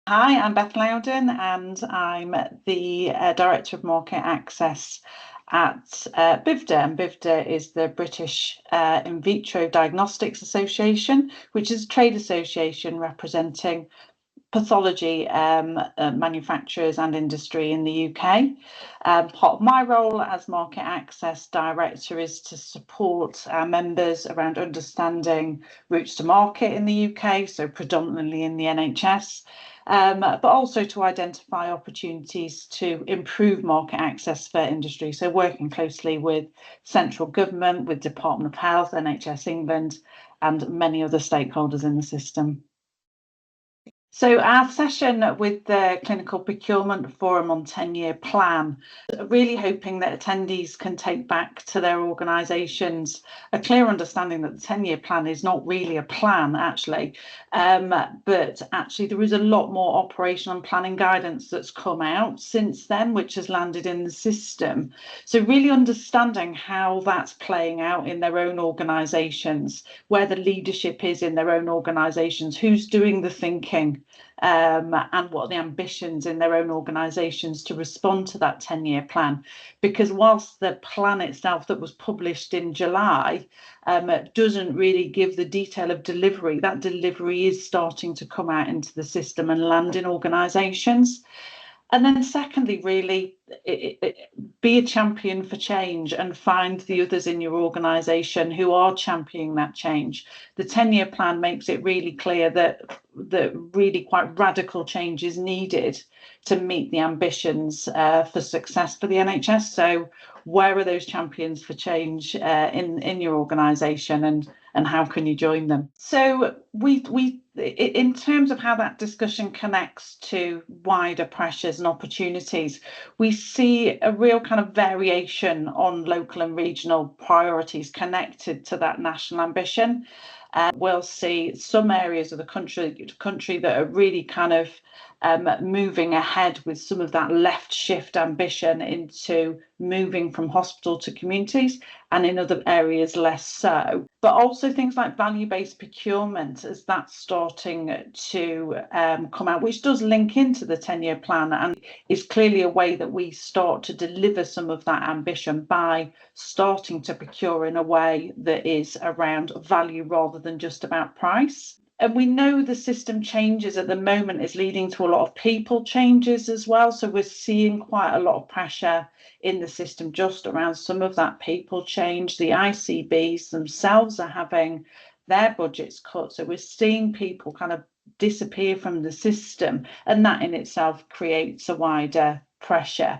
Hi, I'm Beth Loudon and I'm the Director of Market Access at BIVDA. And BIVDA is the British In Vitro Diagnostics Association, which is a trade association representing pathology manufacturers and industry in the UK. Part of my role as Market Access Director is to support our members around understanding routes to market in the UK, so predominantly in the NHS, but also to identify opportunities to improve market access for industry. So working closely with central government, with Department of Health, NHS England, and many other stakeholders in the system. So our session with the Clinical Procurement Forum on 10-year plan, really hoping that attendees can take back to their organisations a clear understanding that the 10-year plan is not really a plan actually, but actually there is a lot more operational and planning guidance that's come out since then, which has landed in the system. So really understanding how that's playing out in their own organisations, where the leadership is in their own organisations, who's doing the thinking, and what are the ambitions in their own organisations to respond to that 10-year plan. Because whilst the plan itself that was published in July doesn't really give the detail of delivery, that delivery is starting to come out into the system and land in organisations. And then secondly, really be a champion for change and find the others in your organisation who are championing that change. The 10-year plan makes it really clear that really quite radical change is needed to meet the ambitions for success for the NHS. So where are those champions for change in your organisation, and how can you join them? So we in terms of how that discussion connects to wider pressures and opportunities, we see a real kind of variation on local and regional priorities connected to that national ambition. We'll see some areas of the country that are really kind of moving ahead with some of that left shift ambition into moving from hospital to communities, and in other areas less so. But also things like value-based procurement, as that's starting to come out, which does link into the 10-year plan and is clearly a way that we start to deliver some of that ambition by starting to procure in a way that is around value rather than just about price. And we know the system changes at the moment is leading to a lot of people changes as well. So we're seeing quite a lot of pressure in the system just around some of that people change. The ICBs themselves are having their budgets cut. So we're seeing people kind of disappear from the system, and that in itself creates a wider pressure.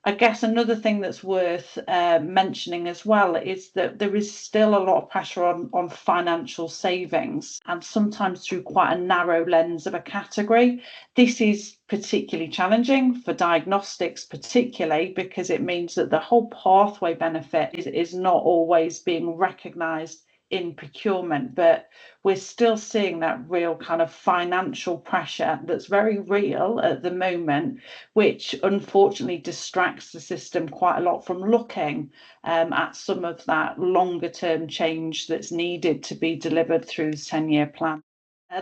I guess another thing that's worth mentioning as well is that there is still a lot of pressure on financial savings, and sometimes through quite a narrow lens of a category. This is particularly challenging for diagnostics, particularly because it means that the whole pathway benefit is not always being recognised in procurement, but we're still seeing that real kind of financial pressure that's very real at the moment, which unfortunately distracts the system quite a lot from looking at some of that longer term change that's needed to be delivered through the 10-year plan.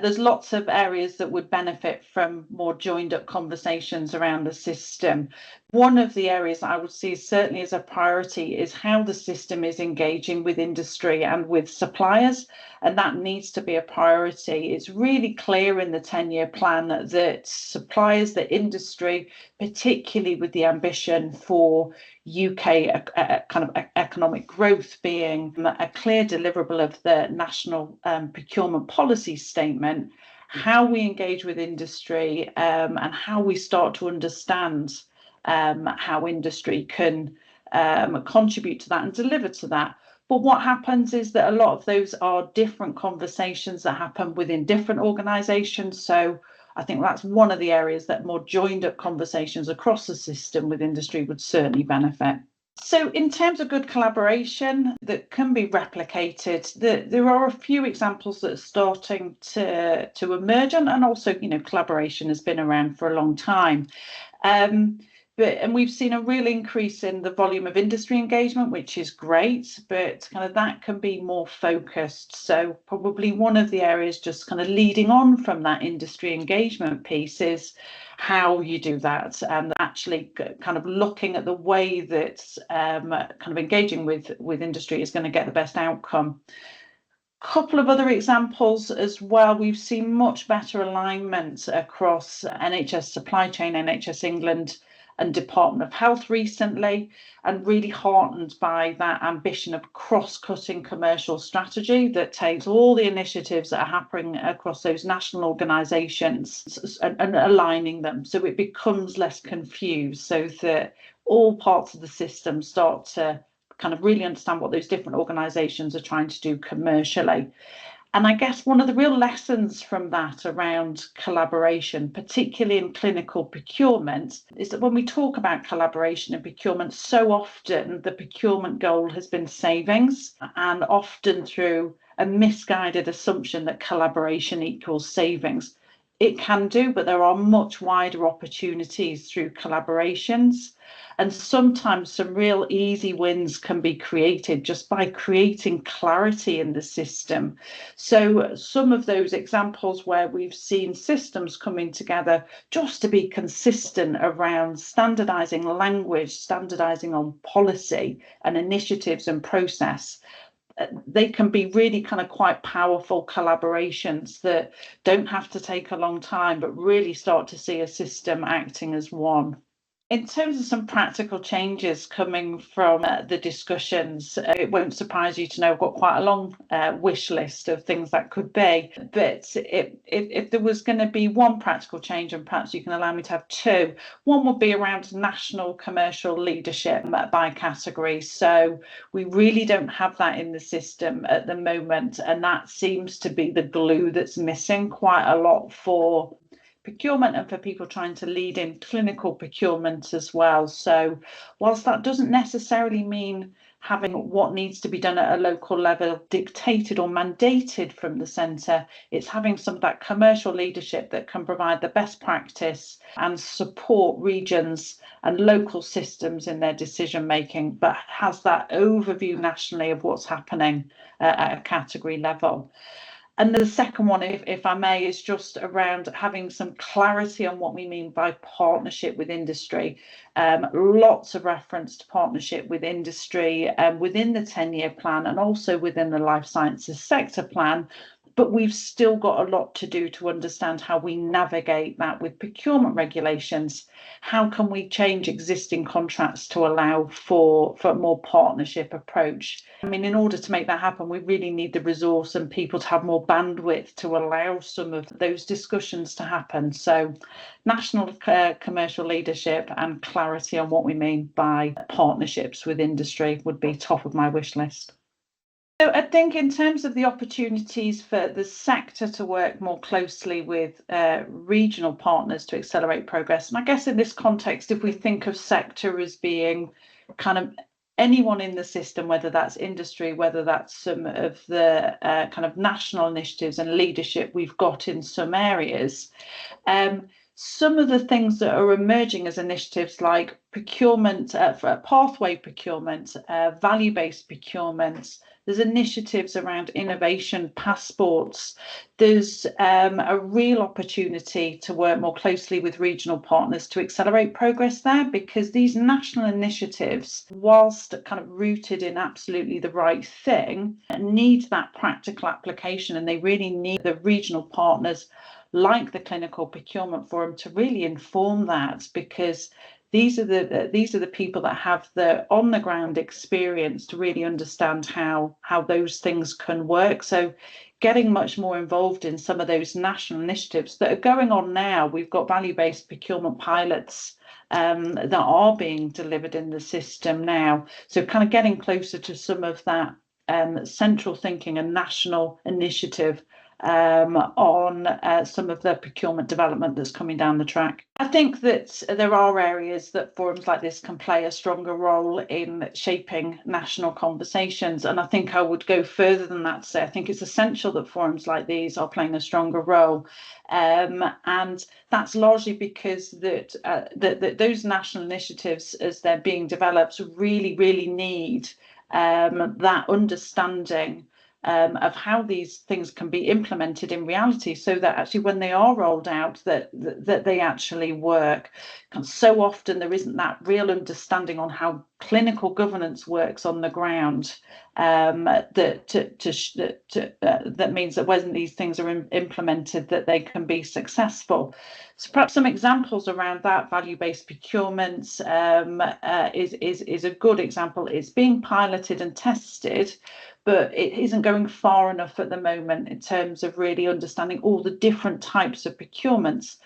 There's lots of areas that would benefit from more joined up conversations around the system. One of the areas that I would see certainly as a priority is how the system is engaging with industry and with suppliers, and that needs to be a priority. It's really clear in the 10-year plan that suppliers, the industry, particularly with the ambition for UK kind of economic growth being a clear deliverable of the national procurement policy statement, how we engage with industry and how we start to understand how industry can contribute to that and deliver to that. But what happens is that a lot of those are different conversations that happen within different organisations. So I think that's one of the areas that more joined up conversations across the system with industry would certainly benefit. So in terms of good collaboration that can be replicated, there are a few examples that are starting to emerge, and also, collaboration has been around for a long time. And we've seen a real increase in the volume of industry engagement, which is great, but kind of that can be more focused. So probably one of the areas just kind of leading on from that industry engagement piece is how you do that, and actually kind of looking at the way that kind of engaging with industry is going to get the best outcome. Couple of other examples as well. We've seen much better alignment across NHS supply chain, NHS England and Department of Health recently, and really heartened by that ambition of cross-cutting commercial strategy that takes all the initiatives that are happening across those national organisations and aligning them so it becomes less confused, so that all parts of the system start to kind of really understand what those different organisations are trying to do commercially. And I guess one of the real lessons from that around collaboration, particularly in clinical procurement, is that when we talk about collaboration in procurement, so often the procurement goal has been savings, and often through a misguided assumption that collaboration equals savings. It can do, but there are much wider opportunities through collaborations. And sometimes some real easy wins can be created just by creating clarity in the system. So some of those examples where we've seen systems coming together just to be consistent around standardizing language, standardizing on policy and initiatives and process, they can be really kind of quite powerful collaborations that don't have to take a long time, but really start to see a system acting as one. In terms of some practical changes coming from the discussions, it won't surprise you to know I've got quite a long wish list of things that could be. But if there was going to be one practical change, and perhaps you can allow me to have two, one would be around national commercial leadership by category. So we really don't have that in the system at the moment, and that seems to be the glue that's missing quite a lot for procurement and for people trying to lead in clinical procurement as well. So whilst that doesn't necessarily mean having what needs to be done at a local level dictated or mandated from the centre, it's having some of that commercial leadership that can provide the best practice and support regions and local systems in their decision making, but has that overview nationally of what's happening at a category level. And the second one, if I may, is just around having some clarity on what we mean by partnership with industry. Lots of reference to partnership with industry within the 10-year plan and also within the life sciences sector plan. But we've still got a lot to do to understand how we navigate that with procurement regulations. How can we change existing contracts to allow for a more partnership approach? I mean, in order to make that happen, we really need the resource and people to have more bandwidth to allow some of those discussions to happen. So national commercial leadership and clarity on what we mean by partnerships with industry would be top of my wish list. So I think in terms of the opportunities for the sector to work more closely with regional partners to accelerate progress, and I guess in this context, if we think of sector as being kind of anyone in the system, whether that's industry, whether that's some of the kind of national initiatives and leadership we've got in some areas, some of the things that are emerging as initiatives like procurement, pathway procurement, value-based procurement. There's initiatives around innovation passports. There's a real opportunity to work more closely with regional partners to accelerate progress there, because these national initiatives, whilst kind of rooted in absolutely the right thing, need that practical application, and they really need the regional partners like the Clinical Procurement Forum to really inform that, because these are the people that have the on the ground experience to really understand how those things can work. So getting much more involved in some of those national initiatives that are going on now. We've got value-based procurement pilots that are being delivered in the system now. So kind of getting closer to some of that central thinking and national initiative on some of the procurement development that's coming down the track. I think that there are areas that forums like this can play a stronger role in shaping national conversations, and I think I would go further than that to say I think it's essential that forums like these are playing a stronger role, and that's largely because that those national initiatives, as they're being developed, really need that understanding of how these things can be implemented in reality, so that actually when they are rolled out, that they actually work. So often there isn't that real understanding on how clinical governance works on the ground, that means that when these things are implemented, that they can be successful. So perhaps some examples around that: value-based procurement is a good example. It's being piloted and tested, but it isn't going far enough at the moment in terms of really understanding all the different types of procurements.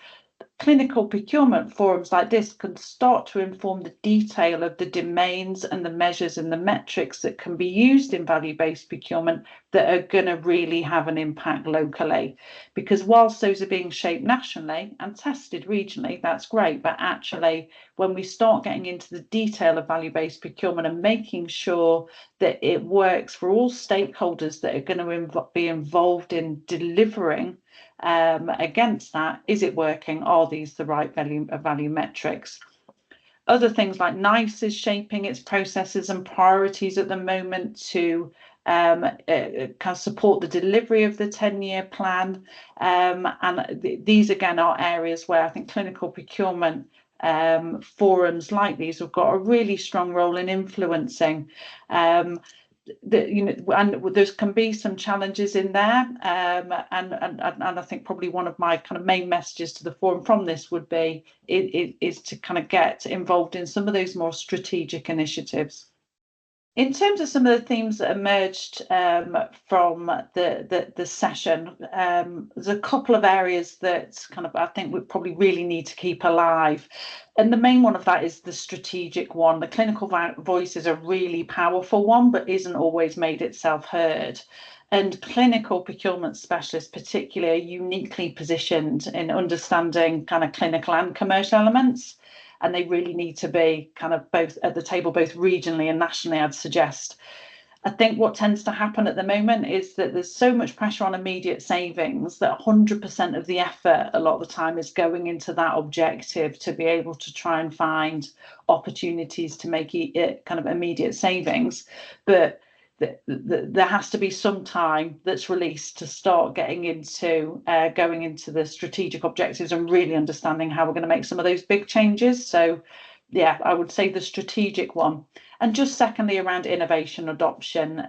Clinical procurement forums like this can start to inform the detail of the domains and the measures and the metrics that can be used in value-based procurement that are going to really have an impact locally. Because whilst those are being shaped nationally and tested regionally, that's great, but actually when we start getting into the detail of value-based procurement and making sure that it works for all stakeholders that are going to be involved in delivering against that, is it working? Are these the right value metrics? Other things like NICE is shaping its processes and priorities at the moment to kind of support the delivery of the 10-year plan, and these again are areas where I think clinical procurement forums like these have got a really strong role in influencing. And there can be some challenges in there, and I think probably one of my kind of main messages to the forum from this would be is to kind of get involved in some of those more strategic initiatives. In terms of some of the themes that emerged from the session, there's a couple of areas that kind of I think we probably really need to keep alive. And the main one of that is the strategic one. The clinical voice is a really powerful one, but isn't always made itself heard. And clinical procurement specialists particularly are uniquely positioned in understanding kind of clinical and commercial elements. And they really need to be kind of both at the table, both regionally and nationally, I'd suggest. I think what tends to happen at the moment is that there's so much pressure on immediate savings that 100% of the effort a lot of the time is going into that objective to be able to try and find opportunities to make it kind of immediate savings. But there has to be some time that's released to start getting into going into the strategic objectives and really understanding how we're going to make some of those big changes. So yeah, I would say the strategic one. And just secondly, around innovation adoption,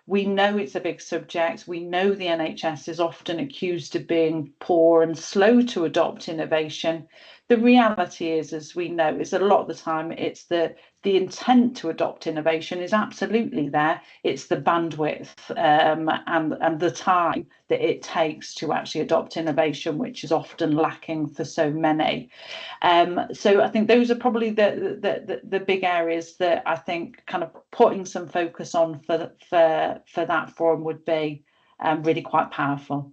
we know it's a big subject. We know the NHS is often accused of being poor and slow to adopt innovation. The reality is, as we know, is that a lot of the time it's the intent to adopt innovation is absolutely there. It's the bandwidth and the time that it takes to actually adopt innovation, which is often lacking for so many. So I think those are probably the big areas that I think kind of putting some focus on for that forum would be really quite powerful.